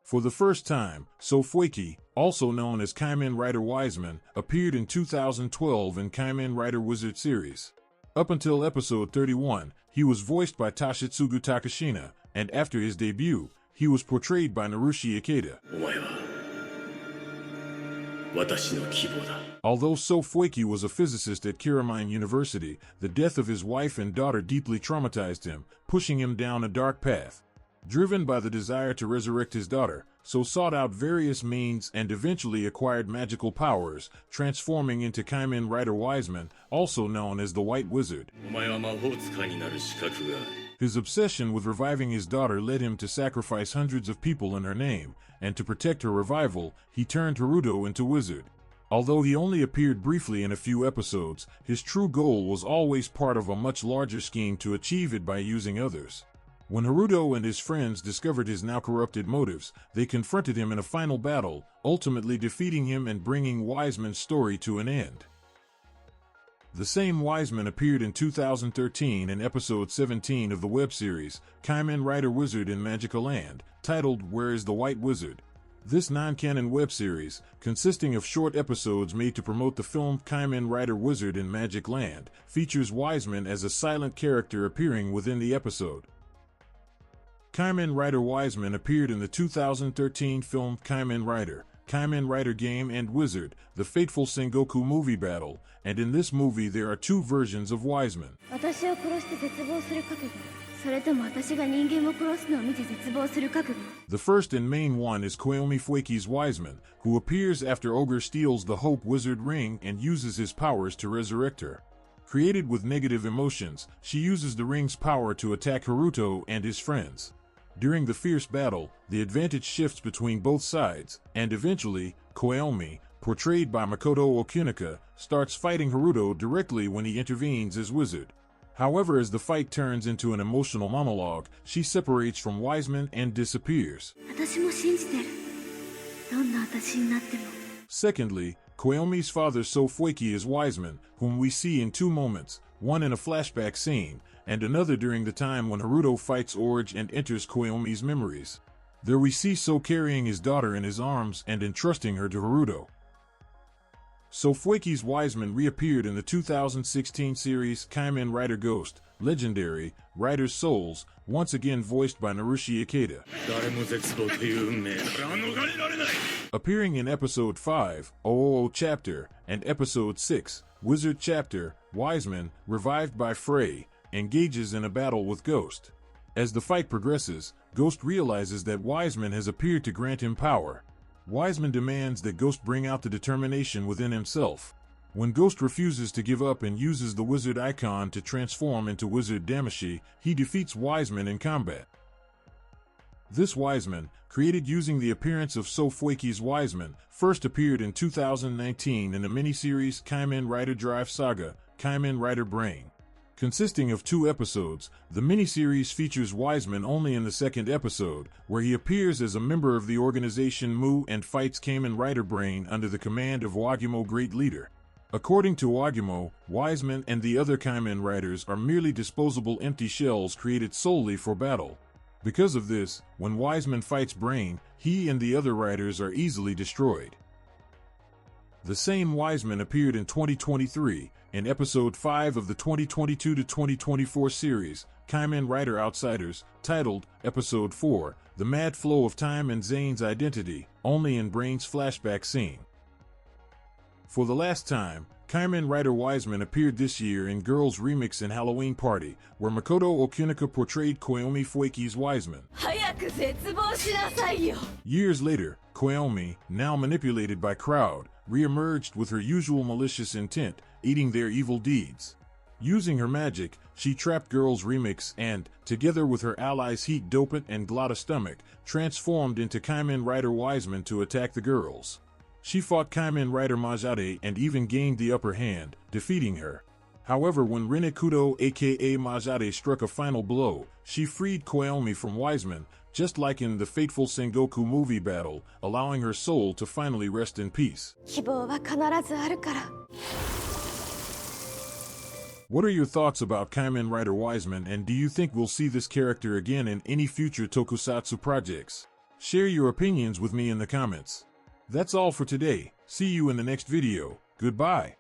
For the first time, Fueki, also known as Kamen Rider Wiseman, appeared in 2012 in Kamen Rider Wizard series. Up until episode 31, he was voiced by Toshitsugu Takashina, and after his debut, he was portrayed by Narushi Ikeda. Although Fueki was a physicist at Kamen University, the death of his wife and daughter deeply traumatized him, pushing him down a dark path. Driven by the desire to resurrect his daughter, sought out various means and eventually acquired magical powers, transforming into Kamen Rider Wiseman, also known as the White Wizard. His obsession with reviving his daughter led him to sacrifice hundreds of people in her name, and to protect her revival, he turned Haruto into Wizard. Although he only appeared briefly in a few episodes, his true goal was always part of a much larger scheme to achieve it by using others. When Haruto and his friends discovered his now corrupted motives, they confronted him in a final battle, ultimately defeating him and bringing Wiseman's story to an end. The same Wiseman appeared in 2013 in episode 17 of the web series, Kamen Rider Wizard in Magica Land, titled Where is the White Wizard? This non-canon web series, consisting of short episodes made to promote the film Kamen Rider Wizard in Magic Land, features Wiseman as a silent character appearing within the episode. Kamen Rider Wiseman appeared in the 2013 film Kamen Rider Gaim and Wizard, the Fateful Sengoku movie battle, and in this movie there are two versions of Wiseman. The first and main one is Koyomi Fueki's Wiseman, who appears after Ogre steals the Hope Wizard ring and uses his powers to resurrect her. Created with negative emotions, she uses the ring's power to attack Haruto and his friends. During the fierce battle, the advantage shifts between both sides, and eventually, Koyomi, portrayed by Makoto Okunika, starts fighting Haruto directly when he intervenes as Wizard. However, as the fight turns into an emotional monologue, she separates from Wiseman and disappears. Secondly, Koyomi's father Fueki is Wiseman, whom we see in two moments, one in a flashback scene, and another during the time when Haruto fights Orge and enters Koyomi's memories. There we see carrying his daughter in his arms and entrusting her to Haruto. Fueki's Wiseman reappeared in the 2016 series Kamen Rider Ghost, Legendary, Rider's Souls, once again voiced by Narushi Ikeda. Appearing in Episode 5, OOO Chapter, and Episode 6, Wizard Chapter, Wiseman, revived by Frey, engages in a battle with Ghost. As the fight progresses, Ghost realizes that Wiseman has appeared to grant him power. Wiseman demands that Ghost bring out the determination within himself. When Ghost refuses to give up and uses the wizard icon to transform into Wizard Damashi, he defeats Wiseman in combat. This Wiseman, created using the appearance of Fueki's Wiseman, first appeared in 2019 in the miniseries Kamen Rider Drive Saga, Kamen Rider Brain. Consisting of 2 episodes, the miniseries features Wiseman only in the second episode, where he appears as a member of the organization Mu and fights Kamen Rider Brain under the command of Wagumo Great Leader. According to Wagumo, Wiseman and the other Kamen Riders are merely disposable empty shells created solely for battle. Because of this, when Wiseman fights Brain, he and the other riders are easily destroyed. The same Wiseman appeared in 2023, in Episode 5 of the 2022-2024 series, Kamen Rider Outsiders, titled Episode 4, The Mad Flow of Time and Zane's Identity, only in Brain's flashback scene. For the last time, Kamen Rider Wiseman appeared this year in Girls Remix and Halloween Party, where Makoto Okunika portrayed Koyomi Fueki's Wiseman. Years later, Koyomi, now manipulated by Crowd, re-emerged with her usual malicious intent, aiding their evil deeds. Using her magic, she trapped Girls Remix and, together with her allies Heat Dopant and Glotta Stomach, transformed into Kamen Rider Wiseman to attack the girls. She fought Kamen Rider Majade and even gained the upper hand, defeating her. However, when Rinekudo aka Majade struck a final blow, she freed Koyomi from Wiseman, just like in the Fateful Sengoku movie battle, allowing her soul to finally rest in peace. What are your thoughts about Kamen Rider Wiseman, and do you think we'll see this character again in any future tokusatsu projects? Share your opinions with me in the comments. That's all for today. See you in the next video. Goodbye.